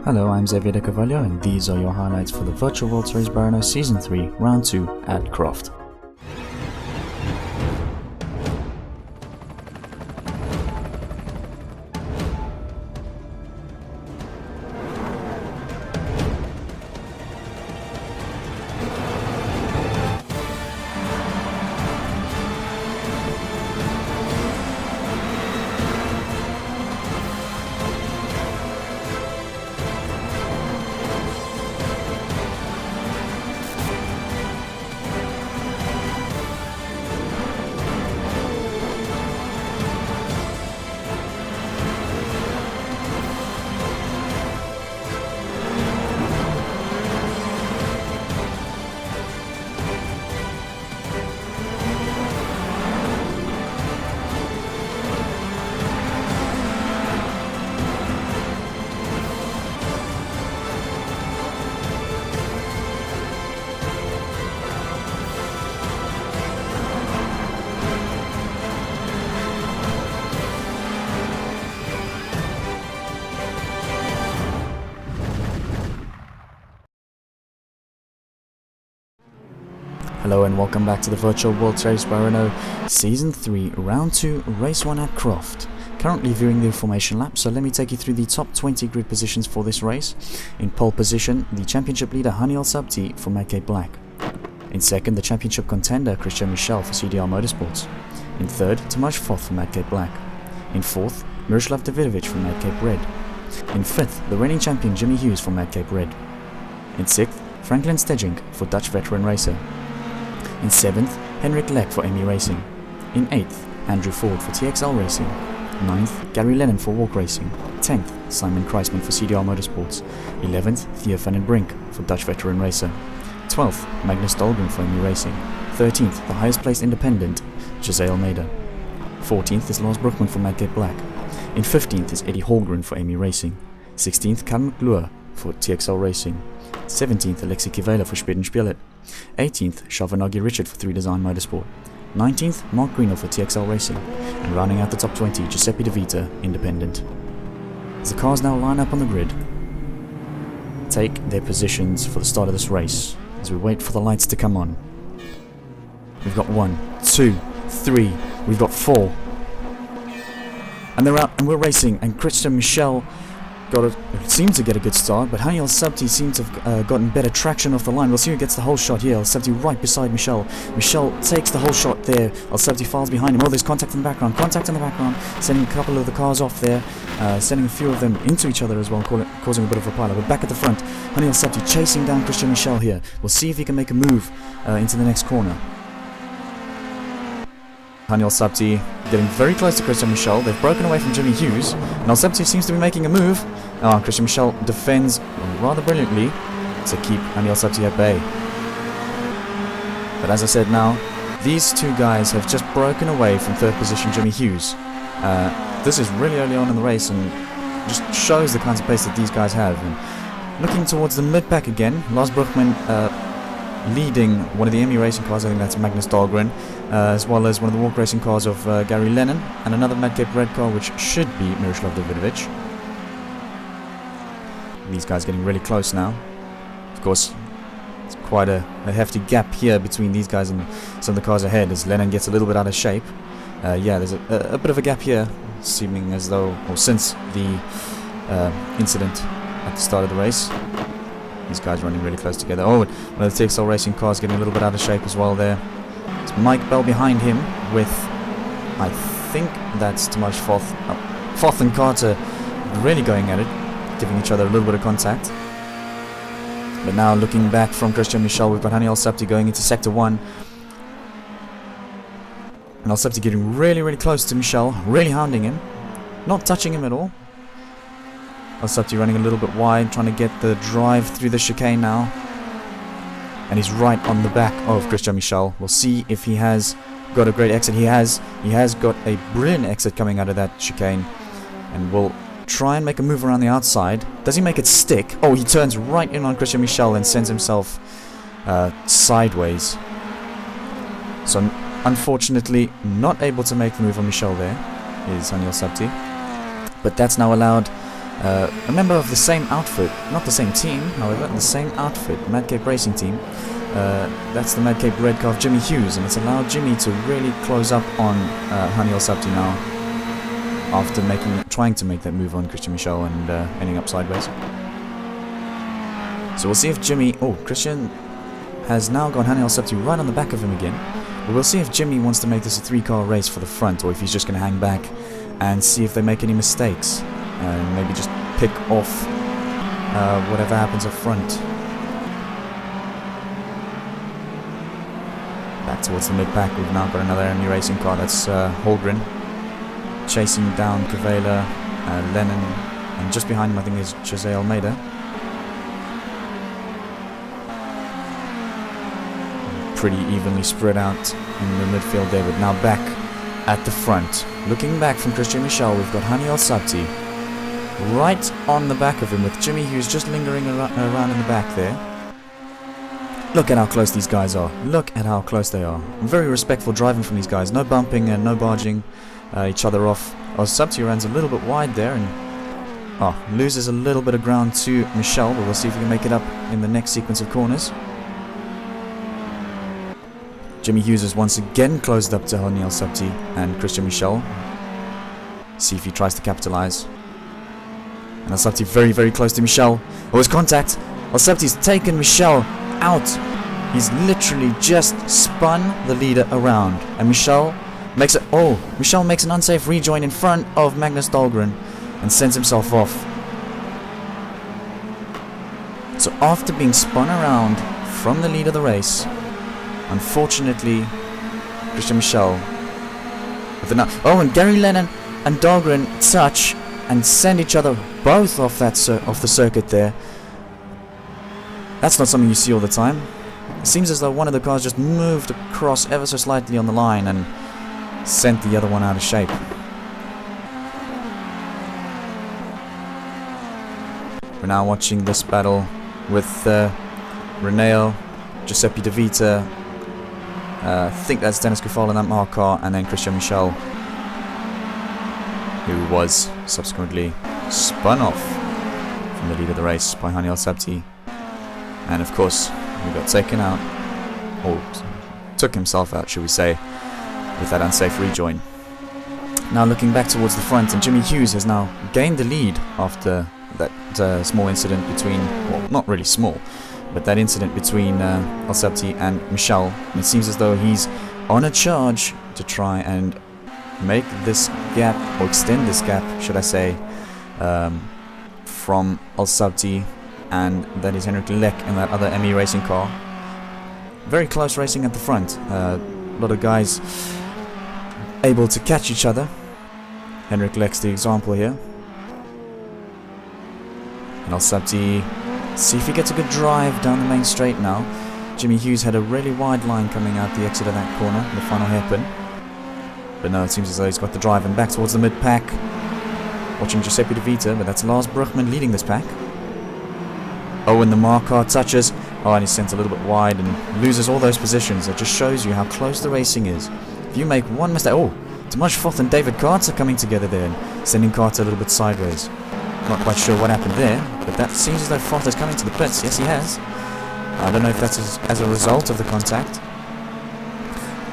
Hello, I'm Xavier de Carvalho, and these are your highlights for the Virtual World Series Renault Season 3, Round 2 at Croft. Hello and welcome back to the Virtual World Series by Renault Season 3, Round 2, Race 1 at Croft. Currently viewing the formation lap, so let me take you through the top 20 grid positions for this race. In pole position, the championship leader Haniel Sabti for Madcap Black. In second, the championship contender Christian Michel for CDR Motorsports. In third, Tomasz Foth for Madcap Black. In fourth, Miroslav Davidovich for Madcap Red. In fifth, the reigning champion Jimmy Hughes for Madcap Red. In sixth, Franklin Stedjink for Dutch veteran racer. In 7th, Henrik Leck for Amy Racing. In 8th, Andrew Ford for TXL Racing. 9th, Gary Lennon for Walk Racing. 10th, Simon Kreisman for CDR Motorsports. 11th, Theo van den Brink for Dutch veteran racer. 12th, Magnus Dahlgren for Amy Racing. 13th, the highest placed independent, Jose Almeida. 14th is Lars Brookman for Madcap Black. In 15th is Eddie Holgren for Amy Racing. 16th, Callum McClure for TXL Racing. 17th, Alexei Kivela for Spit and Spielet. 18th, Shavanagi Richard for 3 Design Motorsport. 19th, Mark Greenhill for TXL Racing. And rounding out the top 20, Giuseppe De Vita, Independent. As the cars now line up on the grid, take their positions for the start of this race, as we wait for the lights to come on. We've got 1, 2, 3, we've got 4. And they're out, and we're racing, and Christian Michel seemed to get a good start, but Haniel Sabti seemed to have gotten better traction off the line. We'll see who gets the whole shot here. El Sabti right beside Michel. Michel takes the whole shot there. El Sabti files behind him. Oh, there's contact in the background. Contact in the background. Sending a couple of the cars off there. Sending a few of them into each other as well, causing a bit of a pile-up. But back at the front, Haniel Sabti chasing down Christian Michel here. We'll see if he can make a move into the next corner. Haniel Sabti getting very close to Christian Michel. They've broken away from Jimmy Hughes. And El Sabti seems to be making a move. Christian Michel defends rather brilliantly to keep Haniel Sabti at bay. But as I said now, these two guys have just broken away from third position Jimmy Hughes. This is really early on in the race and just shows the kinds of pace that these guys have. And looking towards the mid-pack again, Lars Brookman leading one of the Emmy racing cars. I think that's Magnus Dahlgren, as well as one of the walk racing cars of Gary Lennon, and another Madcap Red car which should be Miroslav Davidovich. These guys getting really close now. Of course, it's quite a hefty gap here between these guys and some of the cars ahead as Lennon gets a little bit out of shape. Yeah, there's a bit of a gap here, seeming as though, or since the incident at the start of the race. These guys running really close together. Oh, one of the TXL Racing cars getting a little bit out of shape as well there. It's Mike Bell behind him with, I think that's Tomasz Foth. Foth and Carter really going at it, giving each other a little bit of contact. But now looking back from Christian Michel, we've got Haniel Sabti going into Sector 1. And El Sabti getting really, really close to Michel, really hounding him. Not touching him at all. El Sabti running a little bit wide, trying to get the drive through the chicane now. And he's right on the back of Christian Michel. We'll see if he has got a great exit. He has got a brilliant exit coming out of that chicane. And we'll try and make a move around the outside. Does he make it stick? Oh, he turns right in on Christian Michel and sends himself sideways. So unfortunately not able to make the move on Michel there is Haniel Sabti. But that's now allowed a member of the same outfit, not the same team, however, the same outfit, Mad Cape Racing Team. That's the Mad Cape Red car of Jimmy Hughes, and it's allowed Jimmy to really close up on Hani El Sabti now, after trying to make that move on Christian Michel and ending up sideways. So we'll see if Jimmy... Oh, Christian has now got Hani El Sabti right on the back of him again. But we'll see if Jimmy wants to make this a 3-car race for the front, or if he's just going to hang back and see if they make any mistakes. Maybe just pick off whatever happens up front. Back towards the mid-pack, we've now got another enemy racing car. That's Holgren, chasing down Cavela, Lennon, and just behind him I think is Jose Almeida. Pretty evenly spread out in the midfield there, but now back at the front. Looking back from Christian Michel, we've got Hani El Sabti right on the back of him, with Jimmy Hughes just lingering around in the back there. Look at how close these guys are. Look at how close they are. Very respectful driving from these guys. No bumping and no barging each other off. El Sabti runs a little bit wide there and loses a little bit of ground to Michel, but we'll see if he can make it up in the next sequence of corners. Jimmy Hughes has once again closed up to Hani El Sabti and Christian Michel. See if he tries to capitalize. And El Sabti very, very close to Michel. Oh, his contact! El Sabti's taken Michel out. He's literally just spun the leader around. And Michel makes it... Oh! Michel makes an unsafe rejoin in front of Magnus Dahlgren and sends himself off. So after being spun around from the lead of the race, unfortunately, Christian Michel with the and Gary Lennon and Dahlgren touch and send each other both off the circuit there. That's not something you see all the time. It seems as though one of the cars just moved across ever so slightly on the line and sent the other one out of shape. We're now watching this battle with Renault, Giuseppe De Vita, I think that's Dennis Kufal in that mark car, and then Christian Michel, who was subsequently spun off from the lead of the race by Hani El Sabti. And of course, he got taken out, or took himself out, should we say, with that unsafe rejoin. Now looking back towards the front, and Jimmy Hughes has now gained the lead after that small incident between, well, not really small, but that incident between El Sabti and Michel. And it seems as though he's on a charge to try and make this gap, or extend this gap, should I say, from El Sabti, and that is Henrik Leck in that other ME racing car. Very close racing at the front. A lot of guys able to catch each other. Henrik Leck's the example here. And El Sabti, see if he gets a good drive down the main straight now. Jimmy Hughes had a really wide line coming out the exit of that corner, the final hairpin. But no, it seems as though he's got the drive and back towards the mid-pack. Watching Giuseppe De Vita, but that's Lars Bruchmann leading this pack. Oh, and the mark car touches. Oh, and he's sent a little bit wide and loses all those positions. It just shows you how close the racing is. If you make one mistake... Oh, Tomasz Foth and David Carter coming together there and sending Carter a little bit sideways. Not quite sure what happened there, but that seems as though Foth is coming to the pits. Yes, he has. I don't know if that's as a result of the contact.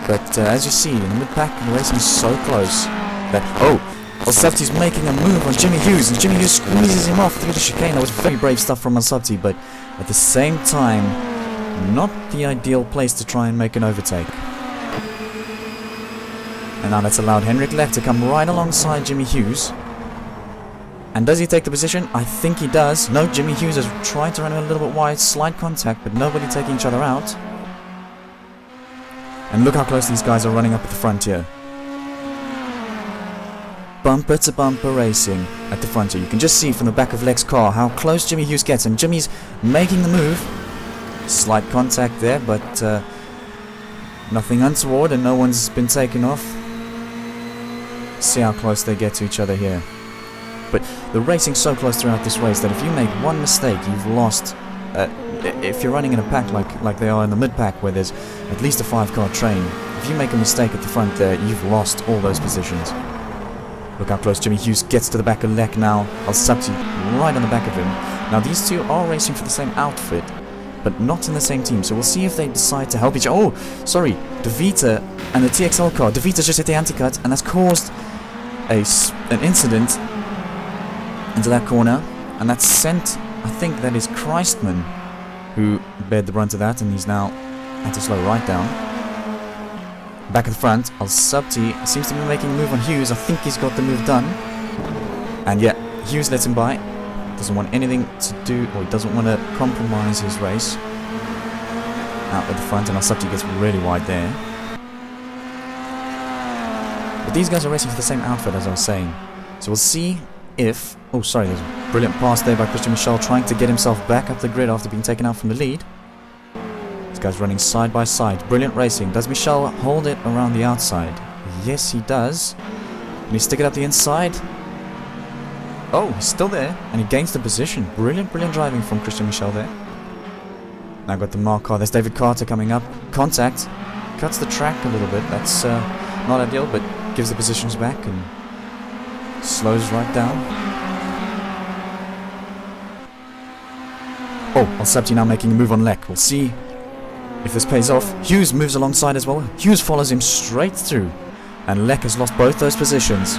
But as you see, in the mid-pack, the racing is so close that... Oh! El Sabti's making a move on Jimmy Hughes, and Jimmy Hughes squeezes him off through the chicane. That was very brave stuff from El Sabti, but at the same time, not the ideal place to try and make an overtake. And now that's allowed Henrik Leck to come right alongside Jimmy Hughes. And does he take the position? I think he does. No, Jimmy Hughes has tried to run him a little bit wide, slight contact, but nobody taking each other out. And look how close these guys are running up at the front here. Bumper to bumper racing at the front here. You can just see from the back of Leck's car how close Jimmy Hughes gets, and Jimmy's making the move. Slight contact there, but nothing untoward, and no one's been taken off. See how close they get to each other here. But the racing's so close throughout this race that if you make one mistake, you've lost. If you're running in a pack like they are in the mid-pack, where there's at least a 5-car train, if you make a mistake at the front there, you've lost all those positions. Look how close Jimmy Hughes gets to the back of Lek now. Al-Sabti right on the back of him. Now these two are racing for the same outfit, but not in the same team. So we'll see if they decide to help each other. Oh, sorry. De Vita and the TXL car. De Vita's just hit the anti-cut, and that's caused an incident into that corner. And that's sent, I think that is Christman, who bared the brunt of that, and he's now had to slow right down. Back at the front, Al-Sabti seems to be making a move on Hughes. I think he's got the move done. And yeah, Hughes lets him by. Doesn't want anything to do, or he doesn't want to compromise his race. Out at the front, and Al-Sabti gets really wide there. But these guys are racing for the same outfit, as I was saying. So we'll see if... Oh, sorry, there's a brilliant pass there by Christian Michel, trying to get himself back up the grid after being taken out from the lead. This guy's running side by side. Brilliant racing. Does Michel hold it around the outside? Yes, he does. Can he stick it up the inside? Oh, he's still there, and he gains the position. Brilliant, brilliant driving from Christian Michel there. Now got the mark car. There's David Carter coming up. Contact. Cuts the track a little bit. That's not ideal, but gives the positions back and slows right down. Oh, Al-Sabti now making a move on Lek. We'll see if this pays off. Hughes moves alongside as well. Hughes follows him straight through, and Lek has lost both those positions.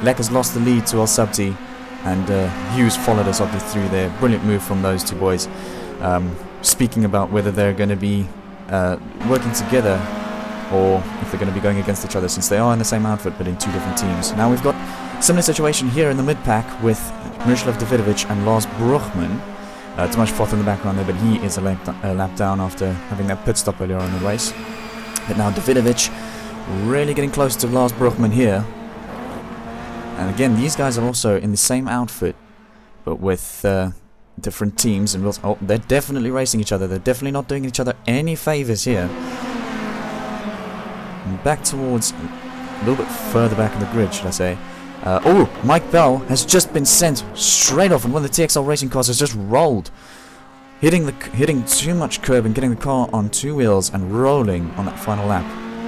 Lek has lost the lead to Al-Sabti, and Hughes followed us obviously through there. Brilliant move from those two boys. Speaking about whether they're going to be working together or if they're going to be going against each other, since they are in the same outfit but in two different teams. Now we've got a similar situation here in the mid-pack with Miroslav Davidovic and Lars Bruchmann. Tomasz Foth in the background there, but he is a lap down after having that pit stop earlier on in the race. But now Davidovic really getting close to Lars Bruchmann here. And again, these guys are also in the same outfit, but with different teams. And oh, they're definitely racing each other. They're definitely not doing each other any favors here. And back towards a little bit further back in the grid, should I say. Oh, Mike Bell has just been sent straight off, and one of the TXL racing cars has just rolled, hitting too much curb and getting the car on two wheels and rolling on that final lap.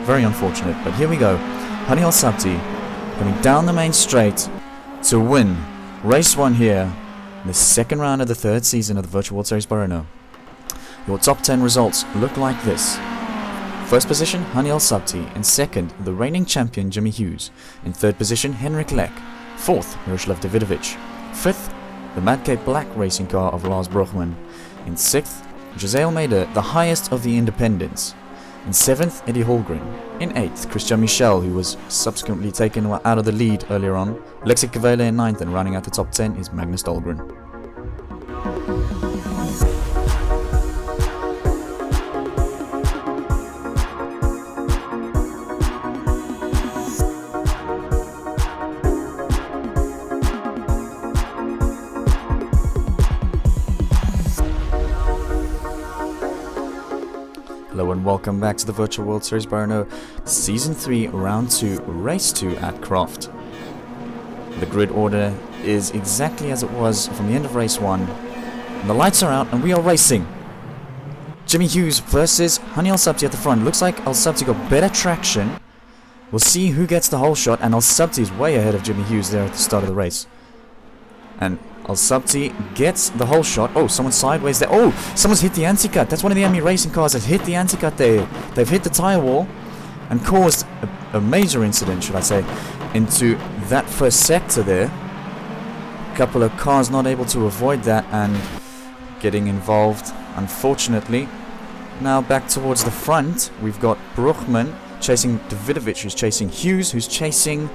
Very unfortunate, but here we go. Hani Al-Sabti coming down the main straight to win race 1 here in the second round of the third season of the Virtual World Series by Renault. Your top 10 results look like this. First position, Hani Al-Sabti. In second, the reigning champion Jimmy Hughes. In third position, Henrik Lek. Fourth, Miroslav Davidovic. Fifth, the Madcape Black racing car of Lars Bruchmann. In sixth, Jose Almeida, the highest of the independents. In seventh, Eddie Holgren. In eighth, Christian Michel, who was subsequently taken out of the lead earlier on. Lexi Kavele in ninth, and running out the top 10 is Magnus Dahlgren. Hello and welcome back to the Virtual World Series by Renault, Season 3, Round 2, Race 2 at Croft. The grid order is exactly as it was from the end of Race 1. And the lights are out and we are racing. Jimmy Hughes versus Hani Al-Sabti at the front. Looks like Al-Sabti got better traction. We'll see who gets the whole shot, and Al-Sabti is way ahead of Jimmy Hughes there at the start of the race. And Al-Sabti gets the whole shot. Oh, someone's sideways there. Oh, someone's hit the anti-cut. That's one of the enemy racing cars that hit the anti-cut there. They've hit the tyre wall and caused a major incident, should I say, into that first sector there. A couple of cars not able to avoid that and getting involved, unfortunately. Now back towards the front, we've got Bruchmann chasing Davidovic, who's chasing Hughes, who's chasing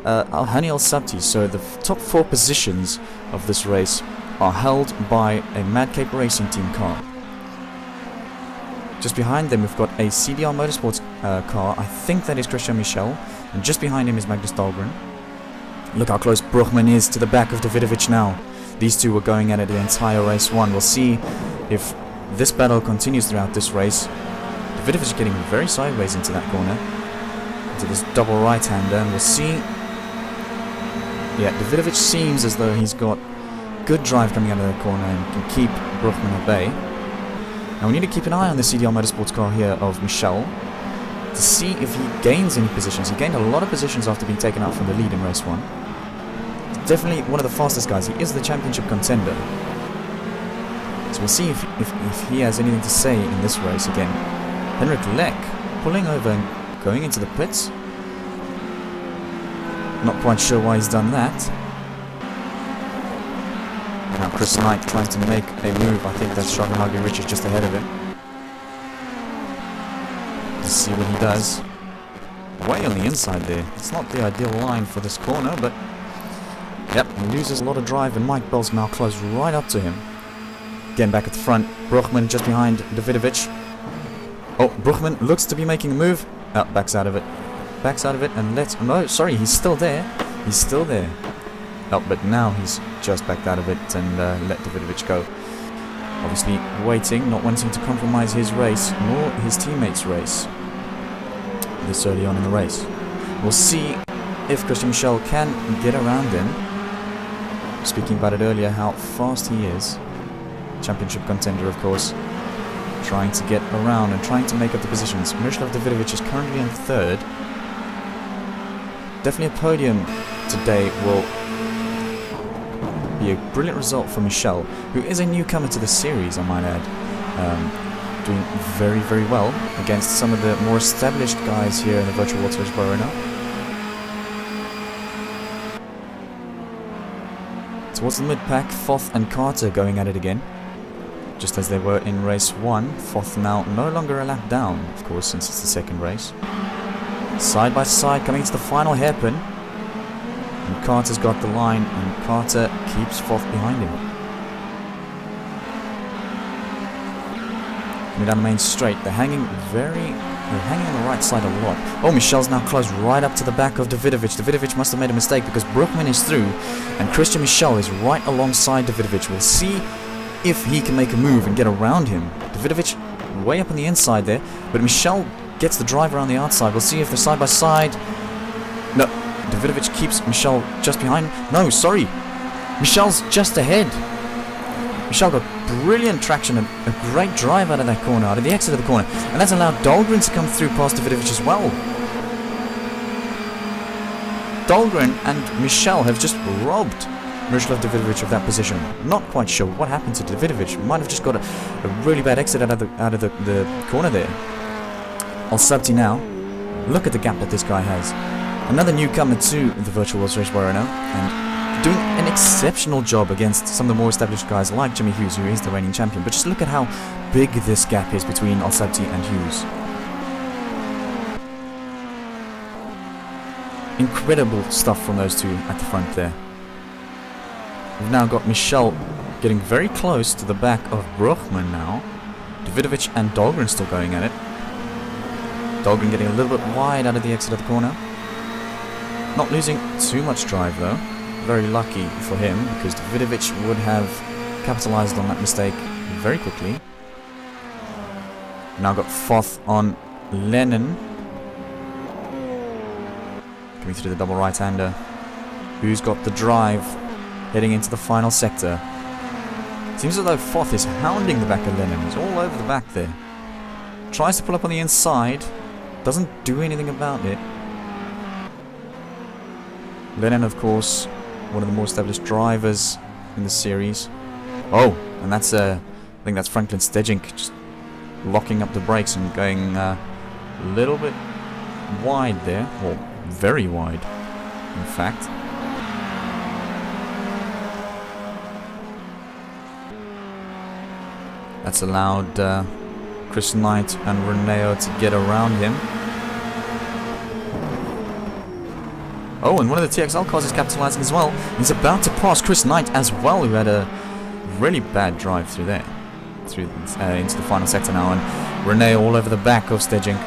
Hani Al-Sabti. So the top 4 positions of this race are held by a Madcape Racing Team car. Just behind them we've got a CDR Motorsports car. I think that is Christian Michel, and just behind him is Magnus Dahlgren. Look how close Bruchmann is to the back of Davidovic now. These two were going at it the entire race 1. We'll see if this battle continues throughout this race. Davidovic is getting very sideways into that corner, into this double right-hander, and we'll see. Yeah, Davidovic seems as though he's got good drive coming out of the corner and can keep Bruchmann at bay. Now we need to keep an eye on the CDR Motorsports car here of Michel to see if he gains any positions. He gained a lot of positions after being taken out from the lead in race 1. Definitely one of the fastest guys. He is the championship contender. So we'll see if he has anything to say in this race again. Henrik Leck pulling over and going into the pits. Not quite sure why he's done that. Now Chris Knight trying to make a move. I think that's Shaganagi Rich is just ahead of him. Let's see what he does. Way on the inside there. It's not the ideal line for this corner, but yep, he loses a lot of drive, and Mike Bell's now close right up to him. Again back at the front. Bruchman just behind Davidovich. Oh, Bruchman looks to be making a move. Oh, backs out of it. Backs out of it and lets... No, sorry, he's still there. He's still there. Oh, but now he's just backed out of it and let Davidovich go. Obviously waiting, not wanting to compromise his race, nor his teammates' race this early on in the race. We'll see if Christian Michel can get around him. Speaking about it earlier, how fast he is. Championship contender, of course. Trying to get around and trying to make up the positions. Miroslav Davidovich is currently in 3rd. Definitely a podium today will be a brilliant result for Michel, who is a newcomer to the series, I might add. Doing very, very well against some of the more established guys here in the Virtual World Series by Renault. Towards the mid-pack, Foth and Carter going at it again. Just as they were in race 1. Foth now no longer a lap down, of course, since it's the second race. Side by side, coming to the final hairpin. And Carter's got the line, and Carter keeps Foth behind him. Coming down the main straight, they're hanging on the right side a lot. Oh, Michel's now close right up to the back of Davidovich. Davidovich must have made a mistake because Bruchman is through, and Christian Michel is right alongside Davidovich. We'll see if he can make a move and get around him. Davidovich way up on the inside there, but Michel gets the drive around the outside. We'll see if they're side by side. No, Davidovich keeps Michel just behind. No, sorry. Michel's just ahead. Michel got brilliant traction, a great drive out of that corner, out of the exit of the corner. And that's allowed Dahlgren to come through past Davidovich as well. Dahlgren and Michel have just robbed Miroslav Davidovich of that position. Not quite sure what happened to Davidovich. Might have just got a really bad exit out of the corner there. Al-Sabti now. Look at the gap that this guy has. Another newcomer to the Virtual World Series by Renault, and doing an exceptional job against some of the more established guys like Jimmy Hughes, who is the reigning champion. But just look at how big this gap is between Al-Sabti and Hughes. Incredible stuff from those two at the front there. We've now got Michel getting very close to the back of Bruchman now. Davidovich and Dahlgren still going at it. Dahlgren getting a little bit wide out of the exit of the corner. Not losing too much drive though. Very lucky for him, because Davidovich would have capitalized on that mistake very quickly. Now got Foth on Lennon. Coming through the double right-hander. Who's got the drive heading into the final sector. Seems as though Foth is hounding the back of Lennon. He's all over the back there. Tries to pull up on the inside. Doesn't do anything about it. Lennon, of course, one of the more established drivers in the series. Oh, and that's I think that's Franklin Stejink just locking up the brakes and going a little bit wide there, or very wide, in fact. That's allowed Chris Knight and Renault to get around him. Oh, and one of the TXL cars is capitalizing as well. He's about to pass Chris Knight as well, who had a really bad drive through there. Into the final sector now, and Renault all over the back of Stejink.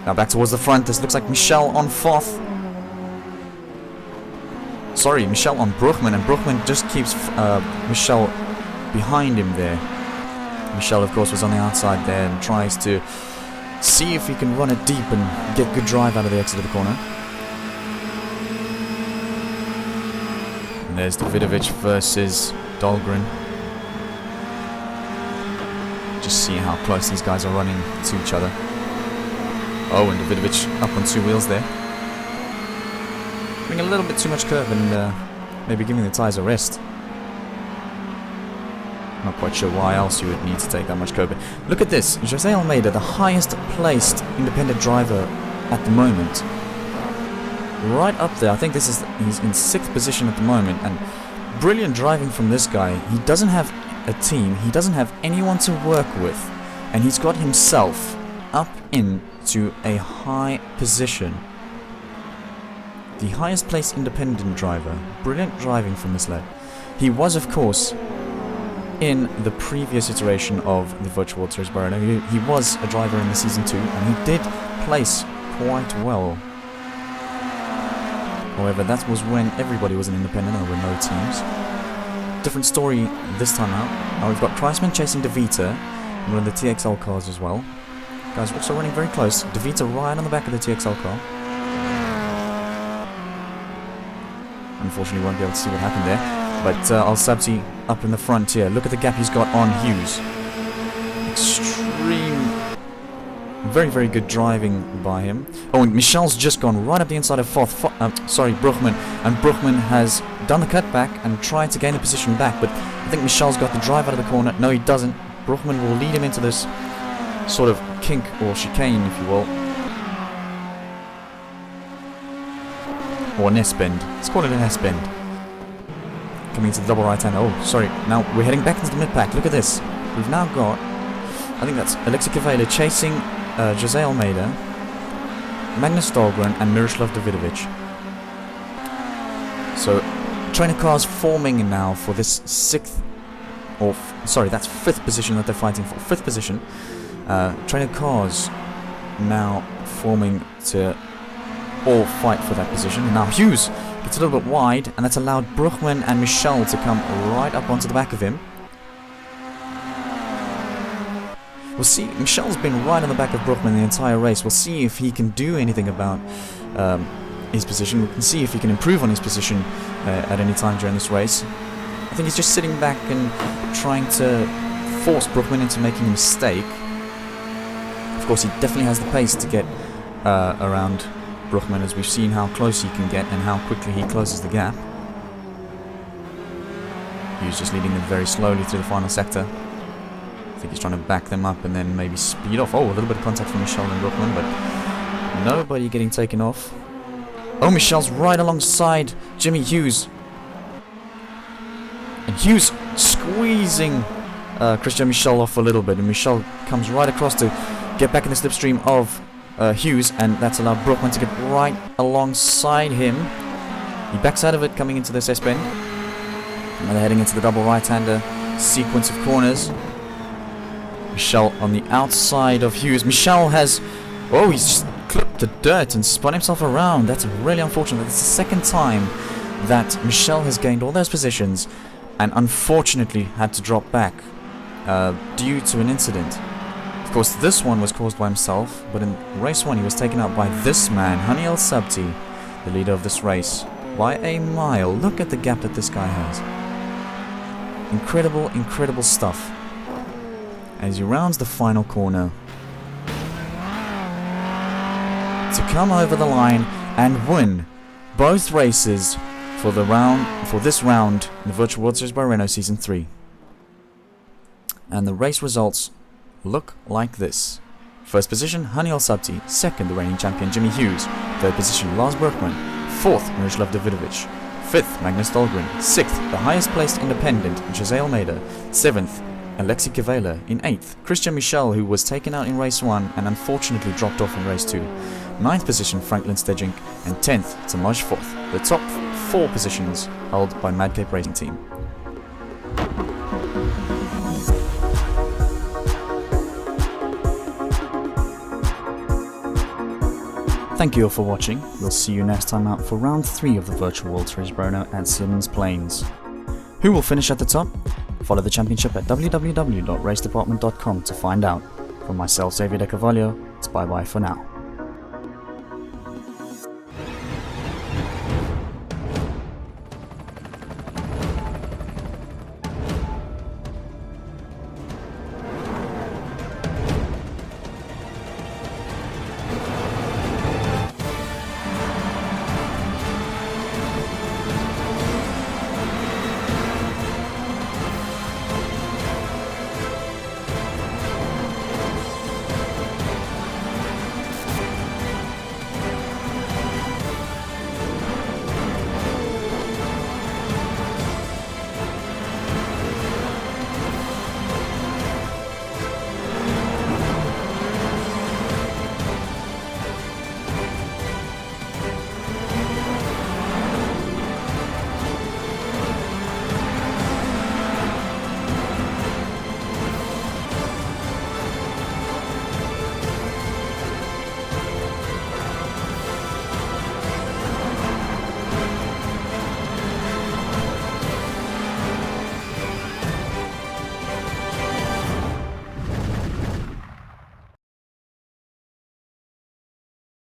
Now back towards the front. This looks like Michel on Foth. Sorry, Michel on Bruchman, and Bruchman just keeps Michel behind him there. Michel, of course, was on the outside there and tries to see if he can run it deep and get good drive out of the exit of the corner. And there's Davidovich versus Dahlgren. Just see how close these guys are running to each other. Oh, and Davidovich up on 2 wheels there. Doing a little bit too much curve and maybe giving the tyres a rest. Not quite sure why else you would need to take that much curve. But look at this. Jose Almeida, the highest placed independent driver at the moment. Right up there. I think he's in 6th position at the moment. And brilliant driving from this guy. He doesn't have a team. He doesn't have anyone to work with. And he's got himself up into a high position. The highest placed independent driver. Brilliant driving from this lad. He was, of course, in the previous iteration of the Virtual World Series by Renault. He was a driver in the Season 2, and he did place quite well. However, that was when everybody was an independent and there were no teams. Different story this time out. Now we've got Kreisman chasing De Vita, one of the TXL cars as well. Guys, also running very close. De Vita right on the back of the TXL car. Unfortunately, won't be able to see what happened there. But Al-Sabti up in the front here. Look at the gap he's got on Hughes. Extreme, very, very good driving by him. Oh, and Michel's just gone right up the inside of Bruchmann. And Bruchmann has done the cutback and tried to gain the position back. But I think Michel's got the drive out of the corner. No, he doesn't. Bruchmann will lead him into this sort of kink or chicane, if you will. Or an S-bend. Let's call it an S-bend. Coming into the double right hand. Oh, sorry. Now we're heading back into the mid-pack. Look at this. We've now got, I think that's Alexei Kavela chasing Jose Almeida, Magnus Dahlgren, and Miroslav Davidovich. So, trainer cars forming now for this 6th, or sorry, that's 5th position that they're fighting for. 5th position. Trainer cars now forming to all fight for that position. And now Hughes gets a little bit wide, and that's allowed Bruchmann and Michel to come right up onto the back of him. We'll see. Michel's been right on the back of Bruchmann the entire race. We'll see if he can do anything about his position. We can see if he can improve on his position at any time during this race. I think he's just sitting back and trying to force Bruchmann into making a mistake. Of course, he definitely has the pace to get around Bruchmann, as we've seen how close he can get and how quickly he closes the gap. He's just leading them very slowly through the final sector. I think he's trying to back them up and then maybe speed off. Oh, a little bit of contact from Michel and Bruchmann, but nobody getting taken off. Oh, Michel's right alongside Jimmy Hughes. And Hughes squeezing Christian Michel off a little bit, and Michel comes right across to get back in the slipstream of Hughes, and that's allowed Bruchmann to get right alongside him. He backs out of it coming into this S-bend. Now they're heading into the double right-hander sequence of corners. Michel on the outside of Hughes. Michel has... Oh, he's just clipped the dirt and spun himself around. That's really unfortunate. It's the second time that Michel has gained all those positions and unfortunately had to drop back due to an incident. Of course, this one was caused by himself, but in race 1 he was taken out by this man, Hani El-Sabti, the leader of this race, by a mile. Look at the gap that this guy has. Incredible, incredible stuff. As he rounds the final corner to come over the line and win both races for this round in the Virtual World Series by Renault Season 3. And the race results look like this. First position, Hani El-Sabti. Second, the reigning champion Jimmy Hughes. Third position, Lars Bruchmann. Fourth, Miroslav Davidovich. Fifth, Magnus Dahlgren. Sixth, the highest placed independent, Jose Almeida. Seventh, Alexei Kavela. In eighth, Christian Michel, who was taken out in race 1 and unfortunately dropped off in race 2. Ninth position, Franklin Stejink. And 10th, Tomasz Fourth. The top 4 positions held by Madcape Racing Team. Thank you all for watching. We'll see you next time out for round 3 of the Virtual World Series by Renault at Simmons Plains. Who will finish at the top? Follow the championship at www.racedepartment.com to find out. From myself, Xavier De Carvalho, it's bye bye for now.